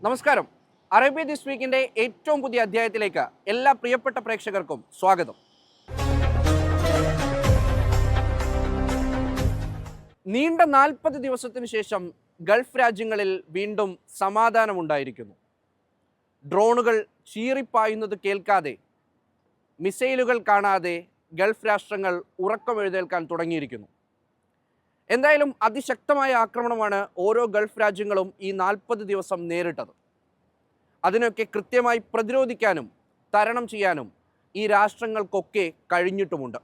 നമസ്കാരം. Arabia this വീക്കിൻ്റെ ഏറ്റവും പുതിയ അധ്യായത്തിലേക്ക് എല്ലാ പ്രിയപ്പെട്ട പ്രേക്ഷകർക്കും സ്വാഗതം. നീണ്ട 40 ദിവസത്തിന് ശേഷം ഗൾഫ് രാജ്യങ്ങളിൽ വീണ്ടും സമാധാനമുണ്ടായിരിക്കുന്നു. ഡ്രോണുകൾ ചീറിപ്പായുന്നത് കേൾക്കാതെ, മിസൈലുകൾ കാണാതെ ഗൾഫ് രാഷ്ട്രങ്ങൾ ഉറക്കമെഴുന്നേൽക്കാൻ തുടങ്ങിയിരിക്കുന്നു. എന്തായാലും അതിശക്തമായ ആക്രമണമാണ് ഓരോ ഗൾഫ് രാജ്യങ്ങളും ഈ 40 ദിവസം നേരിട്ടത്. അതിനൊക്കെ കൃത്യമായി പ്രതിരോധിക്കാനും തരണം ചെയ്യാനും ഈ രാഷ്ട്രങ്ങൾക്കൊക്കെ കഴിഞ്ഞിട്ടുമുണ്ട്.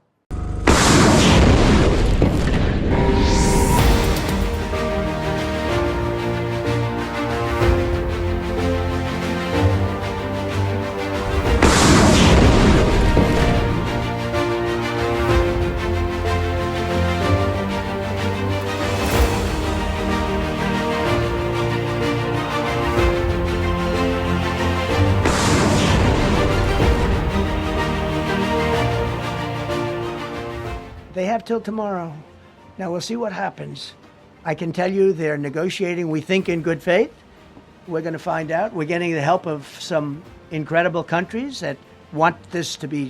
They have till tomorrow. Now we'll see what happens. I can tell you they're negotiating, we think, in good faith. We're going to find out. We're getting the help of some incredible countries that want this to be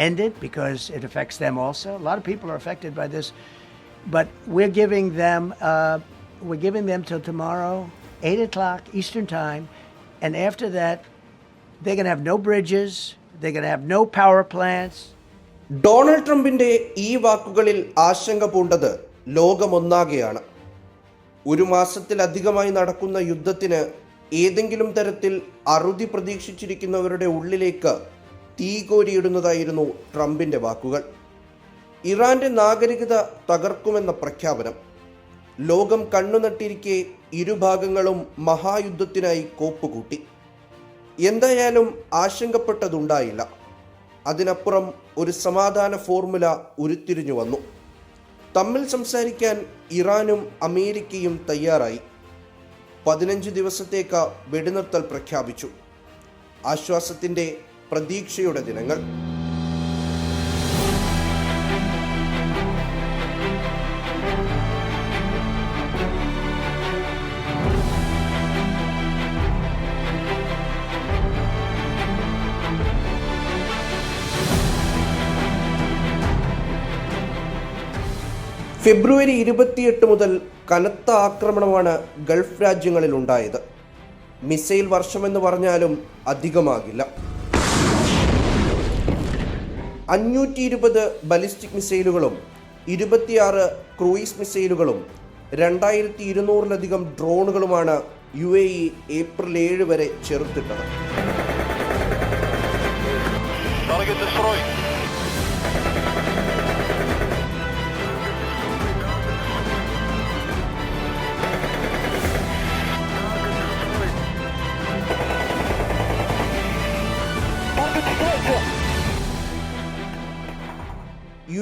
ended because it affects them also. A lot of people are affected by this. But we're giving them till tomorrow, 8 o'clock Eastern Time. And after that, they're going to have no bridges. They're going to have no power plants. Donald ട്രംപിൻ്റെ ഈ വാക്കുകളിൽ ആശങ്ക പൂണ്ടത് ലോകമൊന്നാകെയാണ്. ഒരു മാസത്തിലധികമായി നടക്കുന്ന യുദ്ധത്തിന് ഏതെങ്കിലും തരത്തിൽ അറുതി പ്രതീക്ഷിച്ചിരിക്കുന്നവരുടെ ഉള്ളിലേക്ക് തീ കോരിയിടുന്നതായിരുന്നു ട്രംപിൻ്റെ വാക്കുകൾ. ഇറാന്റെ നാഗരികത തകർക്കുമെന്ന പ്രഖ്യാപനം. ലോകം കണ്ണുനട്ടിരിക്കെ ഇരുഭാഗങ്ങളും മഹായുദ്ധത്തിനായി കോപ്പുകൂട്ടി. എന്തായാലും ആശങ്കപ്പെട്ടതുണ്ടായില്ല. അതിനപ്പുറം ഒരു സമാധാന ഫോർമുല ഉരുത്തിരിഞ്ഞു വന്നു. തമ്മിൽ സംസാരിക്കാൻ ഇറാനും അമേരിക്കയും തയ്യാറായി. 15 ദിവസത്തേക്ക് വെടിനിർത്തൽ പ്രഖ്യാപിച്ചു. ആശ്വാസത്തിൻ്റെ പ്രതീക്ഷയുടെ ദിനങ്ങൾ. ഫെബ്രുവരി 28 മുതൽ കനത്ത ആക്രമണമാണ് ഗൾഫ് രാജ്യങ്ങളിൽ ഉണ്ടായത്. മിസൈൽ വർഷമെന്ന് പറഞ്ഞാലും അധികമാകില്ല. 520 ബലിസ്റ്റിക് മിസൈലുകളും 26 ക്രൂയിസ് മിസൈലുകളും 2200-ലധികം ഡ്രോണുകളുമാണ് UAE ഏപ്രിൽ 7 വരെ ചെറുത്തിട്ടത്.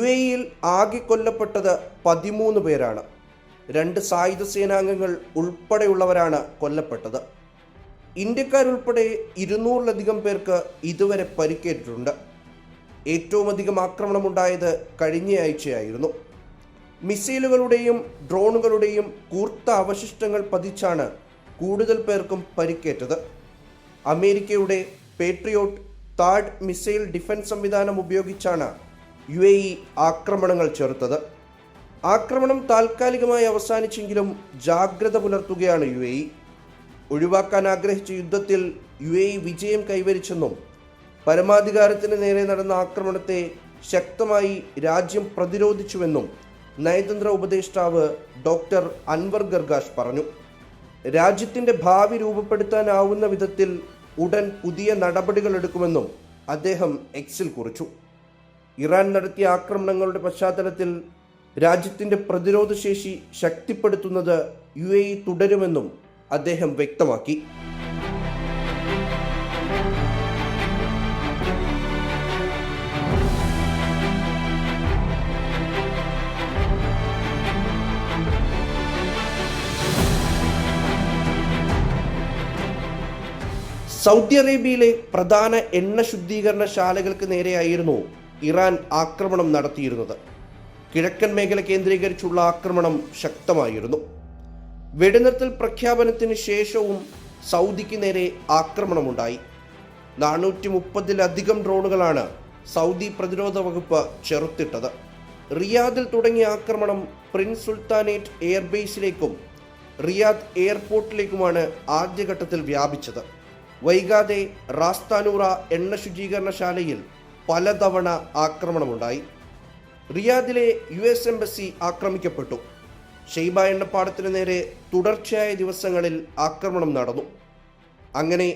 UAE-യിൽ ആകെ കൊല്ലപ്പെട്ടത് 13 പേരാണ്. 2 സായുധ സേനാംഗങ്ങൾ ഉൾപ്പെടെയുള്ളവരാണ് കൊല്ലപ്പെട്ടത്. ഇന്ത്യക്കാരുൾപ്പെടെ 200-ലധികം പേർക്ക് ഇതുവരെ പരിക്കേറ്റിട്ടുണ്ട്. ഏറ്റവും അധികം ആക്രമണമുണ്ടായത് കഴിഞ്ഞയാഴ്ചയായിരുന്നു. മിസൈലുകളുടെയും ഡ്രോണുകളുടെയും കൂർത്ത അവശിഷ്ടങ്ങൾ പതിച്ചാണ് കൂടുതൽ പേർക്കും പരിക്കേറ്റത്. അമേരിക്കയുടെ പേട്രിയോട്ട് താഡ് മിസൈൽ ഡിഫൻസ് സംവിധാനം ഉപയോഗിച്ചാണ് UAE ആക്രമണങ്ങൾ ചെറുത്തത്. ആക്രമണം താൽക്കാലികമായി അവസാനിച്ചെങ്കിലും ജാഗ്രത പുലർത്തുകയാണ് UAE. ഒഴിവാക്കാൻ ആഗ്രഹിച്ച യുദ്ധത്തിൽ UAE വിജയം കൈവരിച്ചെന്നും പരമാധികാരത്തിന് നേരെ നടന്ന ആക്രമണത്തെ ശക്തമായി രാജ്യം പ്രതിരോധിച്ചുവെന്നും നയതന്ത്ര ഉപദേഷ്ടാവ് ഡോക്ടർ അൻവർ ഗർഗാഷ് പറഞ്ഞു. രാജ്യത്തിൻ്റെ ഭാവി രൂപപ്പെടുത്താനാവുന്ന വിധത്തിൽ ഉടൻ പുതിയ നടപടികൾ എടുക്കുമെന്നും അദ്ദേഹം എക്സിൽ കുറിച്ചു. ഇറാൻ നടത്തിയ ആക്രമണങ്ങളുടെ പശ്ചാത്തലത്തിൽ രാജ്യത്തിൻ്റെ പ്രതിരോധശേഷി ശക്തിപ്പെടുത്തുന്നത് UAE തുടരുമെന്നും അദ്ദേഹം വ്യക്തമാക്കി. സൗദി അറേബ്യയിലെ പ്രധാന എണ്ണ ശുദ്ധീകരണ ശാലകൾക്ക് നേരെയായിരുന്നു ഇറാൻ ആക്രമണം നടത്തിയിരുന്നത്. കിഴക്കൻ മേഖല കേന്ദ്രീകരിച്ചുള്ള ആക്രമണം ശക്തമായിരുന്നു. വെടിനിർത്തൽ പ്രഖ്യാപനത്തിന് ശേഷവും സൗദിക്ക് നേരെ ആക്രമണമുണ്ടായി. 430-ലധികം ഡ്രോണുകളാണ് സൗദി പ്രതിരോധ വകുപ്പ് ചെറുത്തിട്ടത്. റിയാദിൽ തുടങ്ങിയ ആക്രമണം പ്രിൻസ് സുൽത്താനേറ്റ് എയർബേസിലേക്കും റിയാദ് എയർപോർട്ടിലേക്കുമാണ് ആദ്യഘട്ടത്തിൽ വ്യാപിച്ചത്. വൈകാതെ റാസ്താനൂറ എണ്ണ ശുചീകരണശാലയിൽ പലതവണ ആക്രമണമുണ്ടായി. റിയാദിലെ US എംബസി ആക്രമിക്കപ്പെട്ടു. ഷെയ്ബ എണ്ണപ്പാടത്തിന് നേരെ തുടർച്ചയായ ദിവസങ്ങളിൽ ആക്രമണം നടന്നു. അങ്ങനെ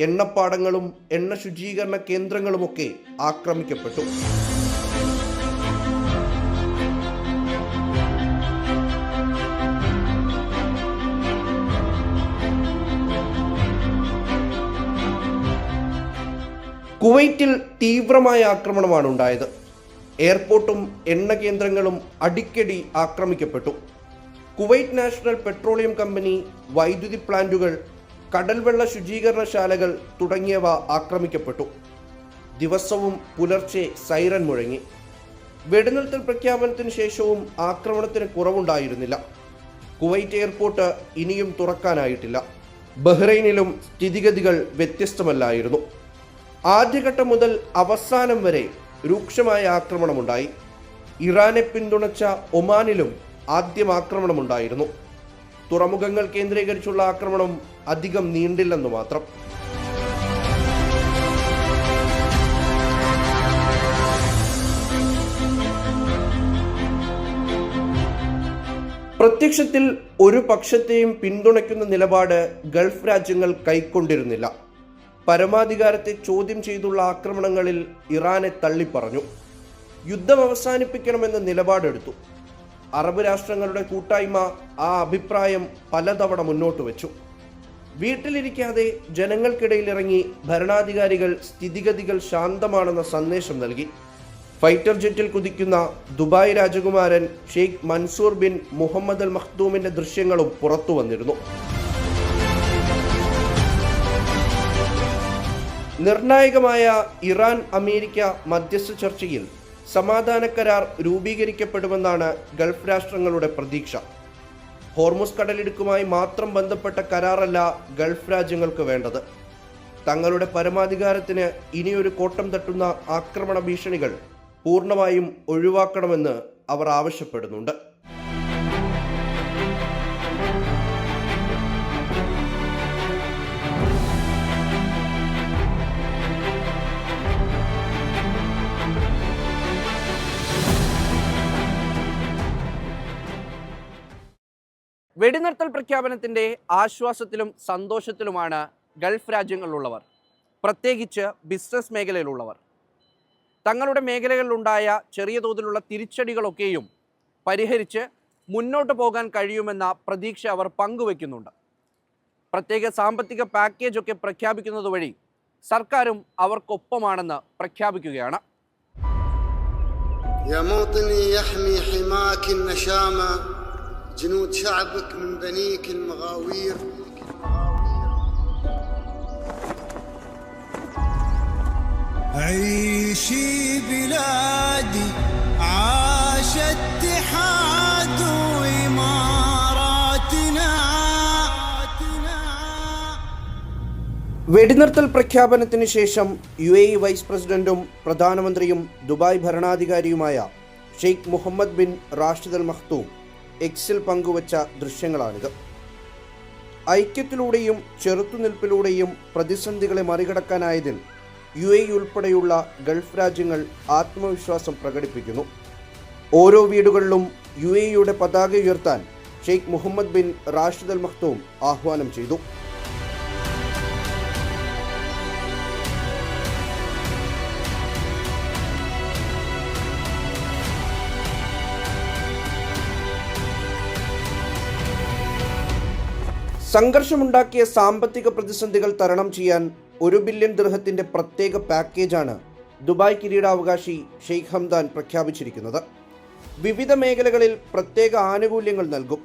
എണ്ണപ്പാടങ്ങളും എണ്ണ ശുചീകരണ കേന്ദ്രങ്ങളുമൊക്കെ ആക്രമിക്കപ്പെട്ടു. കുവൈറ്റിൽ തീവ്രമായ ആക്രമണമാണ് ഉണ്ടായത്. എയർപോർട്ടും എണ്ണ കേന്ദ്രങ്ങളും അടിക്കടി ആക്രമിക്കപ്പെട്ടു. കുവൈറ്റ് നാഷണൽ പെട്രോളിയം കമ്പനി, വൈദ്യുതി പ്ലാന്റുകൾ, കടൽവെള്ള ശുചീകരണശാലകൾ തുടങ്ങിയവ ആക്രമിക്കപ്പെട്ടു. ദിവസവും പുലർച്ചെ സൈറൻ മുഴങ്ങി. വെടിനിർത്തൽ പ്രഖ്യാപനത്തിന് ശേഷവും ആക്രമണത്തിന് കുറവുണ്ടായിരുന്നില്ല. കുവൈറ്റ് എയർപോർട്ട് ഇനിയും തുറക്കാനായിട്ടില്ല. ബഹ്റൈനിലും സ്ഥിതിഗതികൾ വ്യത്യസ്തമല്ലായിരുന്നു. ആദ്യഘട്ടം മുതൽ അവസാനം വരെ രൂക്ഷമായ ആക്രമണമുണ്ടായി. ഇറാനെ പിന്തുണച്ച ഒമാനിലും ആദ്യം ആക്രമണമുണ്ടായിരുന്നു. തുറമുഖങ്ങൾ കേന്ദ്രീകരിച്ചുള്ള ആക്രമണം അധികം നീണ്ടില്ലെന്നു മാത്രം. പ്രത്യക്ഷത്തിൽ ഒരു പക്ഷത്തെയും പിന്തുണയ്ക്കുന്ന നിലപാട് ഗൾഫ് രാജ്യങ്ങൾ കൈക്കൊണ്ടിരുന്നില്ല. പരമാധികാരത്തെ ചോദ്യം ചെയ്തുള്ള ആക്രമണങ്ങളിൽ ഇറാനെ തള്ളിപ്പറഞ്ഞു. യുദ്ധം അവസാനിപ്പിക്കണമെന്ന നിലപാടെടുത്തു. അറബ് രാഷ്ട്രങ്ങളുടെ കൂട്ടായ്മ ആ അഭിപ്രായം പലതവണ മുന്നോട്ട് വെച്ചു. വീട്ടിലിരിക്കാതെ ജനങ്ങൾക്കിടയിൽ ഇറങ്ങി ഭരണാധികാരികൾ സ്ഥിതിഗതികൾ ശാന്തമാണെന്ന സന്ദേശം നൽകി. ഫൈറ്റർ ജെറ്റിൽ കുതിക്കുന്ന ദുബായ് രാജകുമാരൻ ഷെയ്ഖ് മൻസൂർ ബിൻ മുഹമ്മദ് അൽ മഖ്ദൂമിന്റെ ദൃശ്യങ്ങളും പുറത്തു വന്നിരുന്നു. നിർണായകമായ ഇറാൻ അമേരിക്ക മധ്യസ്ഥ ചർച്ചയിൽ സമാധാന കരാർ രൂപീകരിക്കപ്പെടുമെന്നാണ് ഗൾഫ് രാഷ്ട്രങ്ങളുടെ പ്രതീക്ഷ. ഹോർമുസ് കടലിടുക്കുമായി മാത്രം ബന്ധപ്പെട്ട കരാറല്ല ഗൾഫ് രാജ്യങ്ങൾക്ക് വേണ്ടത്. തങ്ങളുടെ പരമാധികാരത്തിന് ഇനിയൊരു കോട്ടം തട്ടുന്ന ആക്രമണ ഭീഷണികൾ പൂർണ്ണമായും ഒഴിവാക്കണമെന്ന് അവർ ആവശ്യപ്പെടുന്നുണ്ട്. വെടിനിർത്തൽ പ്രഖ്യാപനത്തിൻ്റെ ആശ്വാസത്തിലും സന്തോഷത്തിലുമാണ് ഗൾഫ് രാജ്യങ്ങളിലുള്ളവർ, പ്രത്യേകിച്ച് ബിസിനസ് മേഖലയിലുള്ളവർ. തങ്ങളുടെ മേഖലകളിലുണ്ടായ ചെറിയ തോതിലുള്ള തിരിച്ചടികളൊക്കെയും പരിഹരിച്ച് മുന്നോട്ട് പോകാൻ കഴിയുമെന്ന പ്രതീക്ഷ അവർ പങ്കുവയ്ക്കുന്നുണ്ട്. പ്രത്യേക സാമ്പത്തിക പാക്കേജൊക്കെ പ്രഖ്യാപിക്കുന്നത് വഴി സർക്കാരും അവർക്കൊപ്പമാണെന്ന് പ്രഖ്യാപിക്കുകയാണ്. جنود شعبك من بنيك المغاوير عيشي بلادي عاش اتحاد وإماراتنا. വെടിനിർത്തൽ പ്രഖ്യാപനത്തിന് ശേഷം UAE വൈസ് പ്രസിഡന്റും പ്രധാനമന്ത്രിയും ദുബായ് ഭരണാധികാരിയുമായ Sheikh Mohammed bin Rashid Al Maktoum എക്സിൽ പങ്കുവച്ച ദൃശ്യങ്ങളാണിത്. ഐക്യത്തിലൂടെയും ചെറുത്തുനിൽപ്പിലൂടെയും പ്രതിസന്ധികളെ മറികടക്കാനായതിൽ UAE ഉൾപ്പെടെയുള്ള ഗൾഫ് രാജ്യങ്ങൾ ആത്മവിശ്വാസം പ്രകടിപ്പിക്കുന്നു. ഓരോ വീടുകളിലും UAEയുടെ പതാക ഉയർത്താൻ Sheikh Mohammed bin Rashid Al Makhdoom ആഹ്വാനം ചെയ്തു. സംഘർഷമുണ്ടാക്കിയ സാമ്പത്തിക പ്രതിസന്ധികൾ തരണം ചെയ്യാൻ 1 ബില്യൺ ദിർഹത്തിന്റെ പ്രത്യേക പാക്കേജാണ് ദുബായ് കിരീടാവകാശി ഷെയ്ഖ് ഹംദാൻ പ്രഖ്യാപിച്ചിരിക്കുന്നത്. വിവിധ മേഖലകളിൽ പ്രത്യേക ആനുകൂല്യങ്ങൾ നൽകും.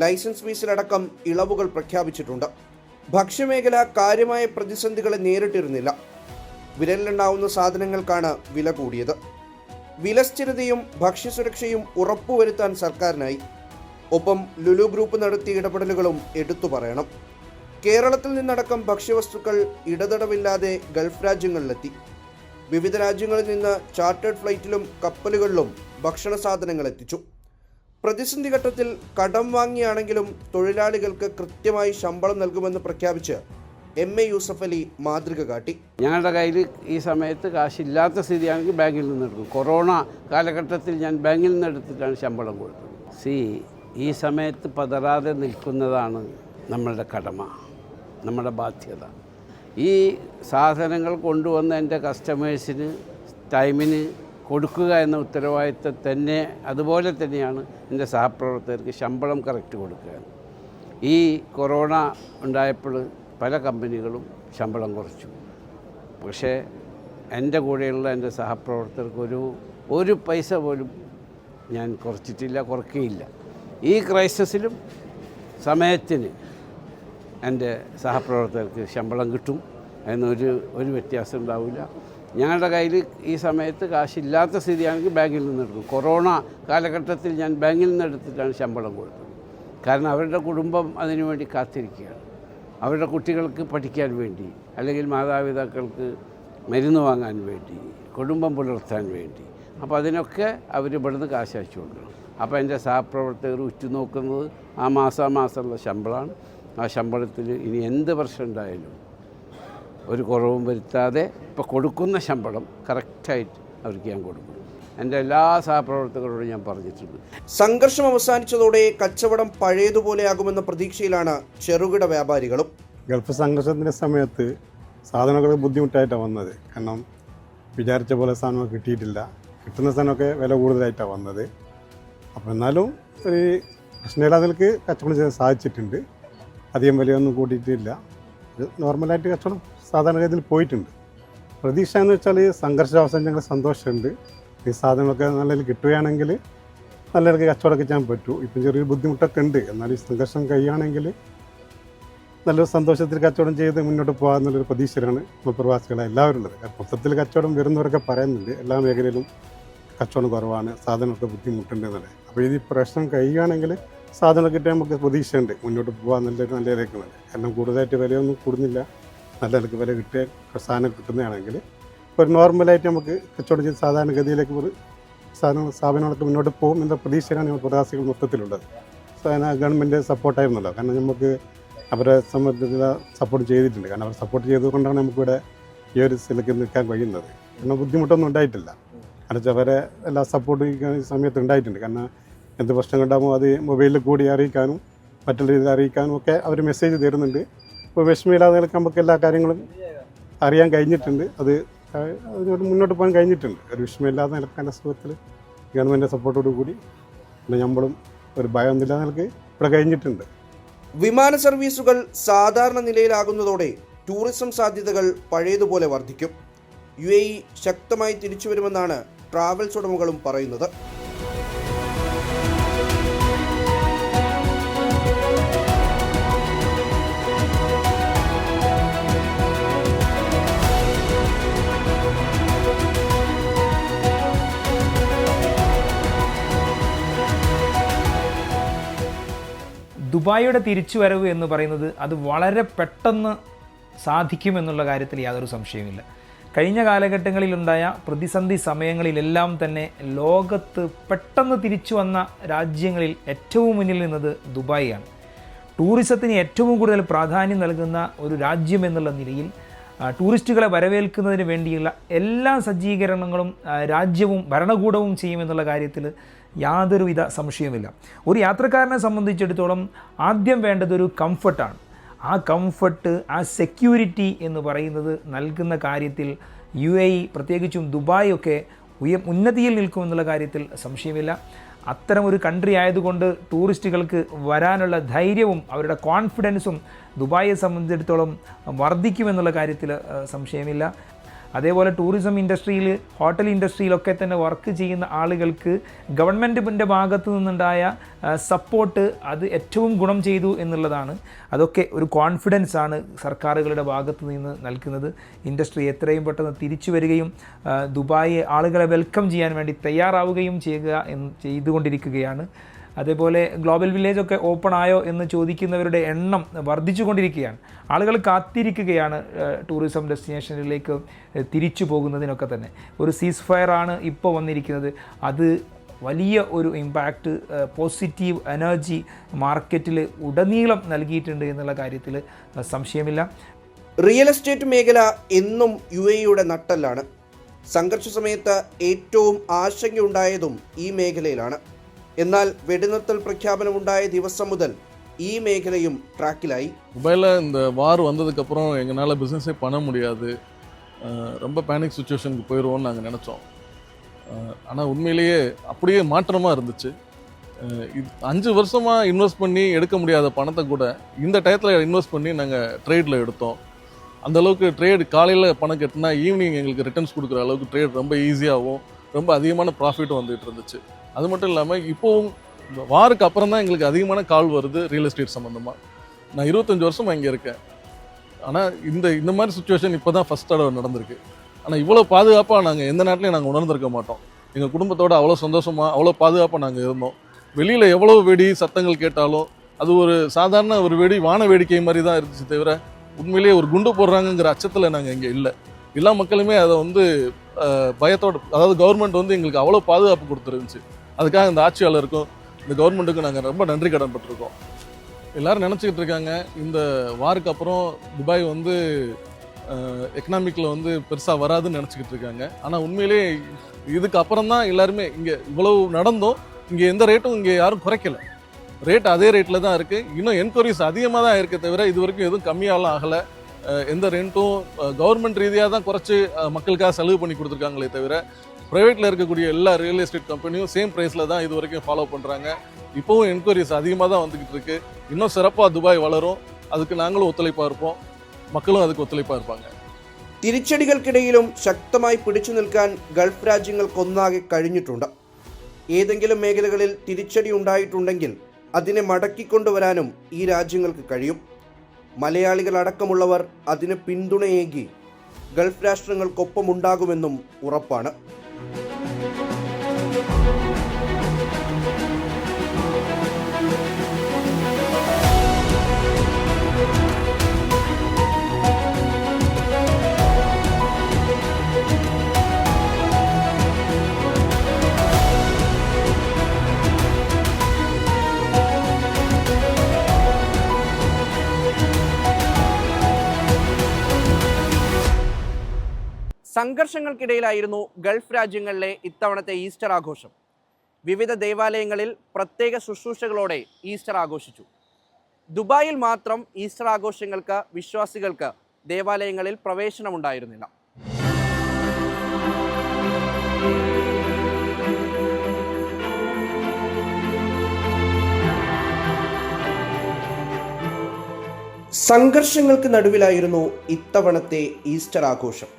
ലൈസൻസ് ഫീസിലടക്കം ഇളവുകൾ പ്രഖ്യാപിച്ചിട്ടുണ്ട്. ഭക്ഷ്യമേഖല കാര്യമായ പ്രതിസന്ധികളെ നേരിട്ടിരുന്നില്ല. വിരലിലെണ്ണാവുന്ന സാധനങ്ങൾക്കാണ് വില കൂടിയത്. വിലസ്ഥിരതയും ഭക്ഷ്യസുരക്ഷയും ഉറപ്പുവരുത്താൻ സർക്കാരിനായി. ഒപ്പം ലുലു ഗ്രൂപ്പ് നടത്തിയ ഇടപെടലുകളും എടുത്തു പറയണം. കേരളത്തിൽ നിന്നടക്കം ഭക്ഷ്യവസ്തുക്കൾ ഇടതടവില്ലാതെ ഗൾഫ് രാജ്യങ്ങളിലെത്തി. വിവിധ രാജ്യങ്ങളിൽ നിന്ന് ചാർട്ടേഡ് ഫ്ലൈറ്റിലും കപ്പലുകളിലും ഭക്ഷണ സാധനങ്ങൾ എത്തിച്ചു. പ്രതിസന്ധി ഘട്ടത്തിൽ കടം വാങ്ങിയാണെങ്കിലും തൊഴിലാളികൾക്ക് കൃത്യമായി ശമ്പളം നൽകുമെന്ന് പ്രഖ്യാപിച്ച് MA യൂസഫ് അലി മാതൃക കാട്ടി. ഞങ്ങളുടെ കയ്യിൽ ഈ സമയത്ത് കാശില്ലാത്ത സ്ഥിതിയാണെങ്കിൽ ബാങ്കിൽ നിന്ന് എടുക്കും. കൊറോണ കാലഘട്ടത്തിൽ ഞാൻ ബാങ്കിൽ നിന്ന് എടുത്തിട്ടാണ് ശമ്പളം കൊടുത്തത്. ഈ സമയത്ത് പതറാതെ നിൽക്കുന്നതാണ് നമ്മളുടെ കടമ, നമ്മുടെ ബാധ്യത. ഈ സാധനങ്ങൾ കൊണ്ടുവന്ന് എൻ്റെ കസ്റ്റമേഴ്സിന് ടൈമിന് കൊടുക്കുക എന്ന ഉത്തരവാദിത്തം തന്നെ അതുപോലെ തന്നെയാണ് എൻ്റെ സഹപ്രവർത്തകർക്ക് ശമ്പളം കറക്റ്റ് കൊടുക്കുക. ഈ കൊറോണ ഉണ്ടായപ്പോൾ പല കമ്പനികളും ശമ്പളം കുറച്ചു. പക്ഷേ എൻ്റെ കൂടെയുള്ള എൻ്റെ സഹപ്രവർത്തകർക്ക് ഒരു പൈസ പോലും ഞാൻ കുറച്ചിട്ടില്ല, കുറയ്ക്കുകയില്ല. ഈ ക്രൈസിസിലും സമയത്തിന് എൻ്റെ സഹപ്രവർത്തകർക്ക് ശമ്പളം കിട്ടും എന്നൊരു വ്യത്യാസം ഉണ്ടാവില്ല. ഞങ്ങളുടെ കയ്യിൽ ഈ സമയത്ത് കാശില്ലാത്ത സ്ഥിതിയാണെങ്കിൽ ബാങ്കിൽ നിന്ന് എടുക്കും. കൊറോണ കാലഘട്ടത്തിൽ ഞാൻ ബാങ്കിൽ നിന്ന് എടുത്തിട്ടാണ് ശമ്പളം കൊടുത്തത്. കാരണം അവരുടെ കുടുംബം അതിനുവേണ്ടി കാത്തിരിക്കുകയാണ്. അവരുടെ കുട്ടികൾക്ക് പഠിക്കാൻ വേണ്ടി, അല്ലെങ്കിൽ മാതാപിതാക്കൾക്ക് മരുന്ന് വാങ്ങാൻ വേണ്ടി, കുടുംബം പുലർത്താൻ വേണ്ടി. അപ്പോൾ അതിനൊക്കെ അവർ ഇവിടുന്ന് കാശ് അയച്ചു കൊടുക്കണം. അപ്പോൾ എൻ്റെ സഹപ്രവർത്തകർ ഉറ്റുനോക്കുന്നത് ആ മാസമുള്ള ശമ്പളമാണ്. ആ ശമ്പളത്തിൽ ഇനി എന്ത് പ്രശ്നം ഉണ്ടായാലും ഒരു കുറവും വരുത്താതെ ഇപ്പോൾ കൊടുക്കുന്ന ശമ്പളം കറക്റ്റായിട്ട് അവർക്ക് ഞാൻ കൊടുക്കും. എൻ്റെ എല്ലാ സഹപ്രവർത്തകരോടും ഞാൻ പറഞ്ഞിട്ടുണ്ട്. സംഘർഷം അവസാനിച്ചതോടെ കച്ചവടം പഴയതുപോലെയാകുമെന്ന പ്രതീക്ഷയിലാണ് ചെറുകിട വ്യാപാരികളും. ഗൾഫ് സംഘർഷത്തിൻ്റെ സമയത്ത് സാധനങ്ങൾ ബുദ്ധിമുട്ടായിട്ടാണ് വന്നത്. കാരണം വിചാരിച്ച പോലെ സാധനം കിട്ടിയിട്ടില്ല. കിട്ടുന്ന സാധനമൊക്കെ വില കൂടുതലായിട്ടാണ് വന്നത്. അപ്പോൾ എന്നാലും ഒരു പ്രശ്നമില്ലാതെ നിലക്ക് കച്ചവടം ചെയ്യാൻ സാധിച്ചിട്ടുണ്ട്. അധികം വിലയൊന്നും കൂട്ടിയിട്ടില്ല. ഒരു നോർമലായിട്ട് കച്ചവടം സാധാരണഗതിയിൽ പോയിട്ടുണ്ട്. പ്രതീക്ഷ എന്ന് വെച്ചാൽ സംഘർഷം അവസാനം ഞങ്ങൾ സന്തോഷമുണ്ട്. ഈ സാധനങ്ങളൊക്കെ നല്ല രീതിയിൽ കിട്ടുകയാണെങ്കിൽ നല്ല രീതിക്ക് കച്ചവടമൊക്കെ ചെയ്യാൻ പറ്റൂ. ഇപ്പം ചെറിയൊരു ബുദ്ധിമുട്ടൊക്കെ ഉണ്ട്. എന്നാൽ ഈ സംഘർഷം കഴിയുകയാണെങ്കിൽ നല്ലൊരു സന്തോഷത്തിൽ കച്ചവടം ചെയ്ത് മുന്നോട്ട് പോകാമെന്നുള്ളൊരു പ്രതീക്ഷയിലാണ് നമ്മൾ പ്രവാസികളെ എല്ലാവരും ഉള്ളത്. മൊത്തത്തിൽ കച്ചവടം വരുന്നവരൊക്കെ പറയുന്നുണ്ട് എല്ലാ മേഖലയിലും കച്ചവടം കുറവാണ്, സാധനമൊക്കെ ബുദ്ധിമുട്ടുണ്ട് എന്നുള്ളത്. അപ്പോൾ ഈ പ്രശ്നം കഴിയുകയാണെങ്കിൽ സാധനം കിട്ടാൻ നമുക്ക് പ്രതീക്ഷയുണ്ട്, മുന്നോട്ട് പോകാൻ നല്ല നിലയിലേക്കുള്ളത്. കാരണം കൂടുതലായിട്ട് വിലയൊന്നും കൂടുന്നില്ല. നല്ല നിലക്ക് വില കിട്ടിയ സാധനം കിട്ടുന്നതാണെങ്കിൽ ഒരു നോർമലായിട്ട് നമുക്ക് കച്ചവടം ചെയ്ത് സാധാരണഗതിയിലേക്ക് ഒരു സ്ഥാപനങ്ങളൊക്കെ മുന്നോട്ട് പോകും എന്ന പ്രതീക്ഷയാണ് നമ്മൾ പ്രവാസികൾ മൊത്തത്തിലുള്ളത്. ഗവൺമെൻറ് സപ്പോർട്ടായിരുന്നല്ലോ. കാരണം നമുക്ക് അവരെ സംബന്ധിച്ചുള്ള സപ്പോർട്ട് ചെയ്തിട്ടുണ്ട്. കാരണം അവർ സപ്പോർട്ട് ചെയ്തുകൊണ്ടാണ് നമുക്കിവിടെ ഈ ഒരു സ്ഥലത്ത് നിൽക്കാൻ കഴിയുന്നത്. കാരണം ബുദ്ധിമുട്ടൊന്നും ഉണ്ടായിട്ടില്ല. കാരണം അവരെ എല്ലാ സപ്പോർട്ട് ഈ സമയത്ത് ഉണ്ടായിട്ടുണ്ട്. കാരണം എന്ത് പ്രശ്നങ്ങളുണ്ടാകുമ്പോൾ അത് മൊബൈലിൽ കൂടി അറിയിക്കാനും മറ്റുള്ള രീതിയിൽ അറിയിക്കാനും ഒക്കെ അവർ മെസ്സേജ് തരുന്നുണ്ട്. ഇപ്പോൾ വിഷമമില്ലാതെ നമുക്ക് എല്ലാ കാര്യങ്ങളും അറിയാൻ കഴിഞ്ഞിട്ടുണ്ട്. അതിനോട് മുന്നോട്ട് പോകാൻ കഴിഞ്ഞിട്ടുണ്ട്. ഒരു വിഷമമില്ലാതെ നിൽക്കാൻ സുഖത്തിൽ ഗവൺമെൻറ് സപ്പോർട്ടോടു കൂടി പിന്നെ നമ്മളും ഒരു ഭയമൊന്നുമില്ലാതെ നിലക്ക് ഇവിടെ കഴിഞ്ഞിട്ടുണ്ട്. വിമാന സർവീസുകൾ സാധാരണ നിലയിലാകുന്നതോടെ ടൂറിസം സാധ്യതകൾ പഴയതുപോലെ വർദ്ധിക്കും. UAE ശക്തമായി തിരിച്ചുവരുമെന്നാണ് ട്രാവൽസ് ഉടമകളും പറയുന്നത്. ദുബായിയുടെ തിരിച്ചുവരവ് എന്ന് പറയുന്നത് അത് വളരെ പെട്ടെന്ന് സാധിക്കുമെന്നുള്ള കാര്യത്തിൽ യാതൊരു സംശയവുമില്ല. കഴിഞ്ഞ കാലഘട്ടങ്ങളിലുണ്ടായ പ്രതിസന്ധി സമയങ്ങളിലെല്ലാം തന്നെ ലോകത്ത് പെട്ടെന്ന് തിരിച്ചു വന്ന രാജ്യങ്ങളിൽ ഏറ്റവും മുന്നിൽ നിന്നത് ദുബായിയാണ്. ടൂറിസത്തിന് ഏറ്റവും കൂടുതൽ പ്രാധാന്യം നൽകുന്ന ഒരു രാജ്യം എന്നുള്ള നിലയിൽ ടൂറിസ്റ്റുകളെ വരവേൽക്കുന്നതിന് വേണ്ടിയുള്ള എല്ലാ സജ്ജീകരണങ്ങളും രാജ്യവും ഭരണകൂടവും ചെയ്യുമെന്നുള്ള കാര്യത്തിൽ യാതൊരുവിധ സംശയവുമില്ല. ഒരു യാത്രക്കാരനെ സംബന്ധിച്ചിടത്തോളം ആദ്യം വേണ്ടതൊരു കംഫർട്ടാണ്. ആ കംഫർട്ട്, ആ സെക്യൂരിറ്റി എന്ന് പറയുന്നത് നൽകുന്ന കാര്യത്തിൽ UAE പ്രത്യേകിച്ചും ദുബായ് ഒക്കെ ഉന്നതിയിൽ നിൽക്കുമെന്നുള്ള കാര്യത്തിൽ സംശയമില്ല. അത്തരമൊരു കൺട്രി ആയതുകൊണ്ട് ടൂറിസ്റ്റുകൾക്ക് വരാനുള്ള ധൈര്യവും അവരുടെ കോൺഫിഡൻസും ദുബായിയെ സംബന്ധിച്ചിടത്തോളം വർദ്ധിക്കുമെന്നുള്ള കാര്യത്തിൽ സംശയമില്ല. അതേപോലെ ടൂറിസം ഇൻഡസ്ട്രിയിൽ, ഹോട്ടൽ ഇൻഡസ്ട്രിയിലൊക്കെ തന്നെ വർക്ക് ചെയ്യുന്ന ആളുകൾക്ക് ഗവൺമെൻറ്റിൻ്റെ ഭാഗത്തു നിന്നുണ്ടായ സപ്പോർട്ട് അത് ഏറ്റവും ഗുണം ചെയ്തു എന്നുള്ളതാണ്. അതൊക്കെ ഒരു കോൺഫിഡൻസ് ആണ് സർക്കാരുകളുടെ ഭാഗത്തു നിന്ന് നൽകുന്നത്. ഇൻഡസ്ട്രി എത്രയും പെട്ടെന്ന് തിരിച്ചു വരികയും ദുബായ് ആളുകളെ വെൽക്കം ചെയ്യാൻ വേണ്ടി തയ്യാറാവുകയും ചെയ്തുകൊണ്ടിരിക്കുകയാണ്. അതേപോലെ ഗ്ലോബൽ വില്ലേജൊക്കെ ഓപ്പൺ ആയോ എന്ന് ചോദിക്കുന്നവരുടെ എണ്ണം വർദ്ധിച്ചുകൊണ്ടിരിക്കുകയാണ്. ആളുകൾ കാത്തിരിക്കുകയാണ് ടൂറിസം ഡെസ്റ്റിനേഷനിലേക്ക് തിരിച്ചു പോകുന്നതിനൊക്കെ തന്നെ. ഒരു സീസ് ഫയർ ആണ് ഇപ്പോൾ വന്നിരിക്കുന്നത്. അത് വലിയ ഒരു ഇമ്പാക്റ്റ്, പോസിറ്റീവ് എനർജി മാർക്കറ്റിൽ ഉടനീളം നൽകിയിട്ടുണ്ട് എന്നുള്ള കാര്യത്തിൽ സംശയമില്ല. റിയൽ എസ്റ്റേറ്റ് മേഖല എന്നും UAEയുടെ നട്ടെല്ലാണ്. സംഘർഷ സമയത്ത് ഏറ്റവും ആശങ്കയുണ്ടായതും ഈ മേഖലയിലാണ്. എന്നാൽ വെടിനിർത്തൽ പ്രഖ്യാപനമുണ്ടായ ദിവസം മുതൽ ഈ മേഖലയും ട്രാക്കിലായി. துபாயில் இந்த வார் வந்ததுக்கப்புறம் எங்களால் பிஸ்னஸே பண்ண முடியாது, ரொம்ப பேனிக் சுச்சுவேஷனுக்கு போயிடுவோம்னு நாங்கள் நினச்சோம். ஆனால் உண்மையிலேயே அப்படியே மாற்றமாக இருந்துச்சு. 5 வருஷமாக இன்வெஸ்ட் பண்ணி எடுக்க முடியாத பணத்தை கூட இந்த டயத்தில் இன்வெஸ்ட் பண்ணி நாங்கள் ட்ரேடில் எடுத்தோம். அந்தளவுக்கு ட்ரேடு காலையில் பணம் கட்டினா ஈவினிங் எங்களுக்கு ரிட்டர்ன்ஸ் கொடுக்குற அளவுக்கு ட்ரேட் ரொம்ப ஈஸியாகவும் ரொம்ப அதிகமான ப்ராஃபிட்டும் வந்துகிட்டு இருந்துச்சு. அது மட்டும் இல்லாமல் இப்போவும் வாருக்கு அப்புறம் தான் எங்களுக்கு அதிகமான கால் வருது ரியல் எஸ்டேட் சம்மந்தமாக. நான் 25 வருஷமாக இங்கே இருக்கேன். ஆனால் இந்த மாதிரி சுச்சுவேஷன் இப்போ தான் ஃபஸ்ட் தடவை நடந்திருக்கு. ஆனால் இவ்வளோ பாதுகாப்பாக நாங்கள் எந்த நாட்டிலையும் நாங்கள் உணர்ந்திருக்க மாட்டோம். எங்கள் குடும்பத்தோடு அவ்வளோ சந்தோஷமாக அவ்வளோ பாதுகாப்பாக நாங்கள் இருந்தோம். வெளியில் எவ்வளோ வெடி சத்தங்கள் கேட்டாலும் அது ஒரு சாதாரண ஒரு வெடி, வான வேடிக்கை மாதிரி தான் இருந்துச்சு தவிர உண்மையிலேயே ஒரு குண்டு போடுறாங்கங்கிற அச்சத்தில் நாங்கள் இங்கே இல்லை. எல்லா மக்களுமே அதை வந்து பயத்தோடு, அதாவது கவர்மெண்ட் வந்து எங்களுக்கு அவ்வளோ பாதுகாப்பு கொடுத்துருந்துச்சு. அதுக்காக இந்த ஆட்சியாளருக்கும் இந்த கவர்மெண்ட்டுக்கும் நாங்கள் ரொம்ப நன்றி கடன் பட்டிருக்கோம். எல்லோரும் நினச்சிக்கிட்டு இருக்காங்க இந்த வாருக்கு அப்புறம் துபாய் வந்து எக்கனாமிக்கில் வந்து பெருசாக வராதுன்னு நினச்சிக்கிட்டு இருக்காங்க. ஆனால் உண்மையிலேயே இதுக்கு அப்புறம் தான் எல்லாருமே இங்கே இவ்வளவு நடந்தோம், இங்கே எந்த ரேட்டும் இங்கே யாரும் குறைக்கல, ரேட் அதே ரேட்டில் தான் இருக்குது. இன்னும் என்கொயரிஸ் அதிகமாக தான் இருக்கே தவிர இது வரைக்கும் எதுவும் கம்மியாலாம் ஆகலை. எந்த ரெண்ட்டும் கவர்மெண்ட் ரீதியாக தான் குறைச்சி மக்களுக்காக செலவு பண்ணி கொடுத்துருக்காங்களே தவிர ப்ரைவேட்டில் இருக்கக்கூடிய எல்லா ரியல் எஸ்டேட் கம்பெனியும் சேம் ப்ரைஸில் தான் இது வரைக்கும் ஃபாலோ பண்ணுறாங்க. இப்போவும் என்கொயரிஸ் அதிகமாக தான் வந்துக்கிட்டு இருக்குது. இன்னும் சிறப்பாக துபாய் வளரும், அதுக்கு நாங்களும் ஒத்துழைப்பாக இருப்போம், மக்களும் அதுக்கு ஒத்துழைப்பாக இருப்பாங்க. തിരിച്ചടികൾക്കിടയിലും ശക്തമായി പിടിച്ചു നിൽക്കാൻ ഗൾഫ് രാജ്യങ്ങൾക്കൊന്നാകെ കഴിഞ്ഞിട്ടുണ്ട്. ഏതെങ്കിലും മേഖലകളിൽ തിരിച്ചടി ഉണ്ടായിട്ടുണ്ടെങ്കിൽ അതിനെ മടക്കിക്കൊണ്ടുവരാനും ഈ രാജ്യങ്ങൾക്ക് കഴിയും. മലയാളികളടക്കമുള്ളവർ അതിന് പിന്തുണയേകി ഗൾഫ് രാഷ്ട്രങ്ങൾക്കൊപ്പമുണ്ടാകുമെന്നും ഉറപ്പാണ്. സംഘർഷങ്ങൾക്കിടയിലായിരുന്നു ഗൾഫ് രാജ്യങ്ങളിലെ ഇത്തവണത്തെ ഈസ്റ്റർ ആഘോഷം. വിവിധ ദേവാലയങ്ങളിൽ പ്രത്യേക ശുശ്രൂഷകളോടെ ഈസ്റ്റർ ആഘോഷിച്ചു. ദുബായിൽ മാത്രം ഈസ്റ്റർ ആഘോഷങ്ങൾക്ക് വിശ്വാസികൾക്ക് ദേവാലയങ്ങളിൽ പ്രവേശനമുണ്ടായിരുന്നില്ല. സംഘർഷങ്ങൾക്ക് നടുവിലായിരുന്നു ഇത്തവണത്തെ ഈസ്റ്റർ ആഘോഷം.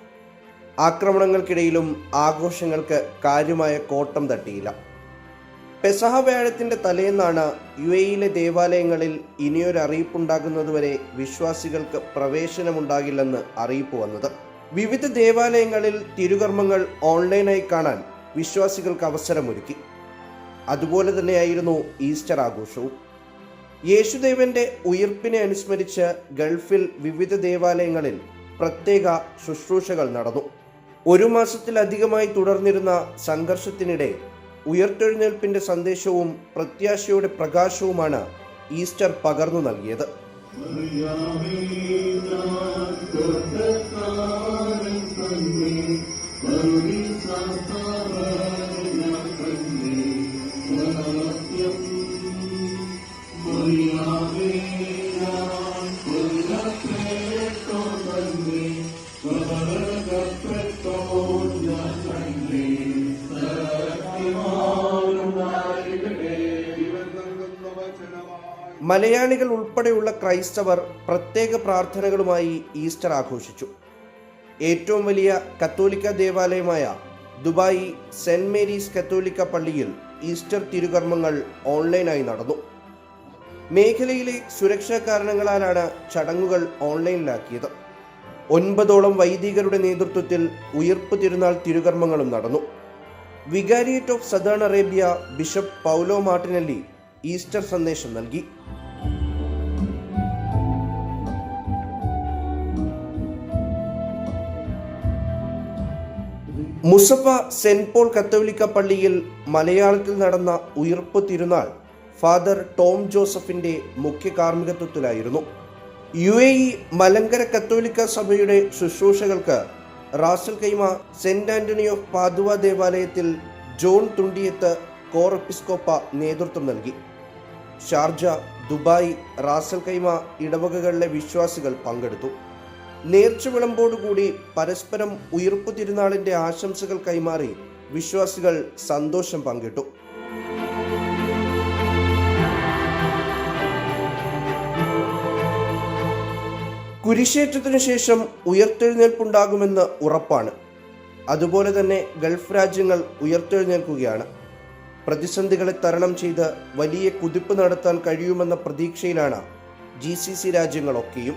ആക്രമണങ്ങൾക്കിടയിലും ആഘോഷങ്ങൾക്ക് കാര്യമായ കോട്ടം തട്ടിയില്ല. പെസഹ വ്യാഴത്തിൻ്റെ തലേന്നാണ് UAEയിലെ ദേവാലയങ്ങളിൽ ഇനിയൊരു അറിയിപ്പുണ്ടാകുന്നതുവരെ വിശ്വാസികൾക്ക് പ്രവേശനമുണ്ടാകില്ലെന്ന് അറിയിപ്പ് വന്നത്. വിവിധ ദേവാലയങ്ങളിൽ തിരുകർമ്മങ്ങൾ ഓൺലൈനായി കാണാൻ വിശ്വാസികൾക്ക് അവസരമൊരുക്കി. അതുപോലെ തന്നെയായിരുന്നു ഈസ്റ്റർ ആഘോഷവും. യേശുദേവന്റെ ഉയിർപ്പിനെ അനുസ്മരിച്ച് ഗൾഫിൽ വിവിധ ദേവാലയങ്ങളിൽ പ്രത്യേക ശുശ്രൂഷകൾ നടന്നു. 1 മാസത്തിലധികമായി തുടർന്നിരുന്ന സംഘർഷത്തിനിടെ ഉയർത്തെഴുന്നേൽപ്പിന്റെ സന്ദേശവും പ്രത്യാശയുടെ പ്രകാശവുമാണ് ഈസ്റ്റർ പകർന്നു നൽകിയത്. മലയാളികൾ ഉൾപ്പെടെയുള്ള ക്രൈസ്തവർ പ്രത്യേക പ്രാർത്ഥനകളുമായി ഈസ്റ്റർ ആഘോഷിച്ചു. ഏറ്റവും വലിയ കത്തോലിക്ക ദേവാലയമായ ദുബായ് സെന്റ് മേരീസ് കത്തോലിക്ക പള്ളിയിൽ ഈസ്റ്റർ തിരുകർമ്മങ്ങൾ ഓൺലൈനായി നടന്നു. മേഖലയിലെ സുരക്ഷാ കാരണങ്ങളാലാണ് ചടങ്ങുകൾ ഓൺലൈനിലാക്കിയത്. 9ഓളം വൈദികരുടെ നേതൃത്വത്തിൽ ഉയിർപ്പ് തിരുനാൾ തിരുകർമ്മങ്ങളും നടന്നു. Vicariate of southern Arabia bishop Paulo Martinelli Easter സന്ദേശം നൽകി. മുസഫ സെന്റ് പോൾ കത്തോലിക്ക പള്ളിയിൽ മലയാളത്തിൽ നടന്ന ഉയിർപ്പ് തിരുനാൾ ഫാദർ ടോം ജോസഫിന്റെ മുഖ്യ കാർമ്മികത്വത്തിലായിരുന്നു. UAE മലങ്കര കത്തോലിക്ക സഭയുടെ ശുശ്രൂഷകൾക്ക് Ras al Khaimah Saint Antony of Padua ദേവാലയത്തിൽ ജോൺ തുണ്ടിയത്ത് കോർ എപ്പിസ്കോപ്പ നേതൃത്വം നൽകി. ഷാർജ, ദുബായ്, റാസൽ കൈമ ഇടവകകളിലെ വിശ്വാസികൾ പങ്കെടുത്തു. നേർച്ച വിളമ്പോടുകൂടി പരസ്പരം ഉയിർപ്പ് തിരുനാളിന്റെ ആശംസകൾ കൈമാറി വിശ്വാസികൾ സന്തോഷം പങ്കിട്ടു. കുരിശേറ്റത്തിനു ശേഷം ഉയർത്തെഴുന്നേൽപ്പുണ്ടാകുമെന്ന് ഉറപ്പാണ്. അതുപോലെ തന്നെ ഗൾഫ് രാജ്യങ്ങൾ ഉയർത്തെഴുന്നേൽക്കുകയാണ്. പ്രതിസന്ധികളെ തരണം ചെയ്ത് വലിയ കുതിപ്പ് നടത്താൻ കഴിയുമെന്ന പ്രതീക്ഷയിലാണ് GCC രാജ്യങ്ങളൊക്കെയും.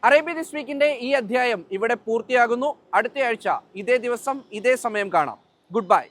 അറേബ്യ ദിസ് വീക്കിന്റെ ഈ അധ്യായം ഇവിടെ പൂർത്തിയാകുന്നു. അടുത്തയാഴ്ച ഇതേ ദിവസം ഇതേ സമയം കാണാം. Good bye.